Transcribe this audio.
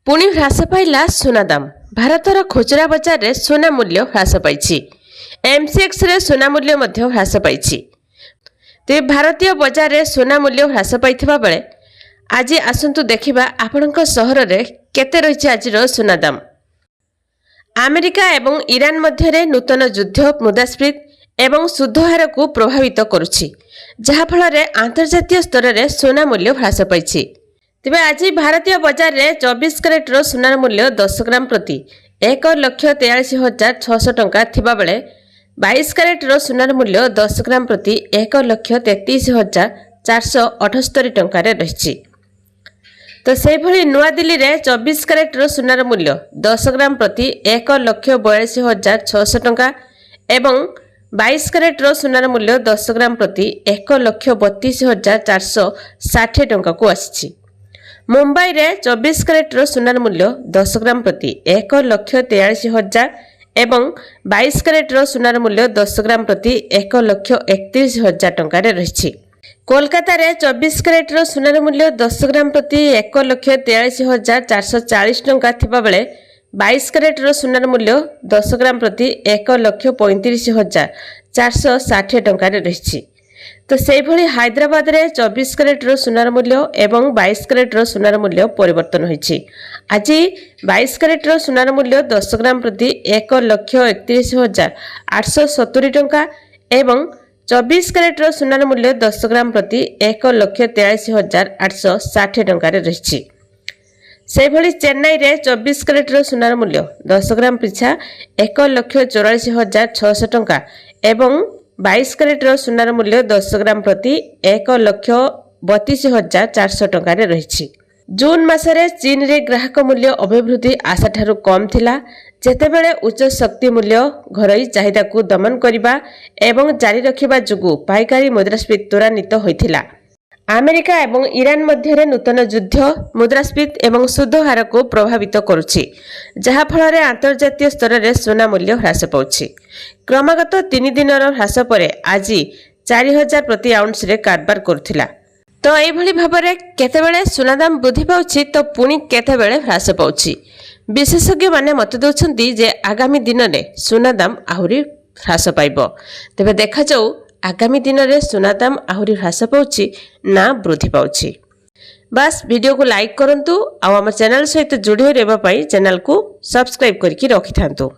पुणी ह्रास पाइला सुना दाम। भारतर खुचरा बजार रे सुना मूल्य ह्रास पाइछि। एमसीएक्स रे सुना मूल्य मध्य ह्रास पाइछि। ते भारतीय बजार रे सुना मूल्य ह्रास पाइथिबा बेले आज आसंतु देखिबा आपणक सहर रे केते रहिछि आजिर सुना दाम। अमेरिका एवं ईरान मध्य रे नूतन युद्ध मुद्रास्फीति एवं सुध हार को प्रभावित करुछि, जहा फल रे अंतर्जातीय स्तर रे सुना मूल्य ह्रास पाइछि। तेबे आज भारतीय बजार रे 24 कैरेटर सुनार मूल्य 10 ग्राम प्रति 1,43,600 टंका थिबा बेले 22 कैरेटर सुनार मूल्य 10 ग्राम प्रति 1,33,478 टंका रे रहिछि। तो से भली नुआ दिल्ली रे 24 कैरेटर सुनार मूल्य 10 ग्राम प्रति 1,42,600 टंका एवं 22 कैरेटर सुनार मूल्य 10 ग्राम प्रति 1,32,460 टंका को आछि। मुंबई रे 24 कैरेटर सुनार मूल्य 10 ग्राम प्रति 1,43,000 एवं 22 कैरेटर सुनार मूल्य 10 ग्राम प्रति 1,31,000 टंका रे रहिछि। कोलकाता रे 24 कैरेटर सुनार मूल्य 10 ग्राम प्रति 1,43,440 टंका थिबा बेले 22 कैरेटर सुनार मूल्य 10 ग्राम प्रति 1,35,460 टंका रे रहिछि। तो से भली हैदराबाद रे 24 कैरेटर सुनार मूल्य एवं 22 कैरेटर सुनार मूल्य परिवर्तन होइछि। आज 22 कैरेटर सुनार मूल्य 10 ग्राम प्रति 1,31,870 टंका एवं 24 कैरेटर सुनार मूल्य 10 ग्राम प्रति 1,43,860 टंका रे रहिछि। से भली चेन्नई रे 24 कैरेटर सुनार मूल्य 10 ग्राम पिछा 1,44,600 टंका एवं 22 कैरेटर सुनार मूल्य 10 ग्राम प्रति 1,32,400 टंका रे रहिछि। जून मासरे चीन रे ग्राहक मूल्य अभिवृद्धि आशा ठारू कम थिला, जेतेबेले उच्च शक्ति मूल्य घरोई चाहिदा को दमन करिबा एवं जारी रखिबा जुगु पाइकारी मुद्रास्फीति त्वरान्वित होइथिला। अमेरिका एवं ईरान मध्य नूतन युद्ध मुद्रास्फीति एवं सुध हार को प्रभावित करुछि, जहा फल रे अंतर्जातीय स्तर रे सोना मूल्य ह्रास पाउछि। क्रमागत 3 दिनर ह्रास परे आज 4,000 प्रति आउंस रे कारबार करथिला। तो एई भली भाबरे केतेबेले सोना दाम वृद्धि पाउछि तो पुणी केतेबेले ह्रास पाउछि। विशेषज्ञ माने मत दउछन्ती जे आगामी दिन रे सोना दाम आहुरी ह्रास पाइबो। तबे देखा जाऊ आगामी दिन रे सोना दाम आहुरी ह्रास पाउछि ना वृद्धि पाउछि। बस वीडियो को लाइक करंतु आ हमर चैनल सहित जोड़ी रहबा पई चैनल को सब्सक्राइब करके रखि थांतु।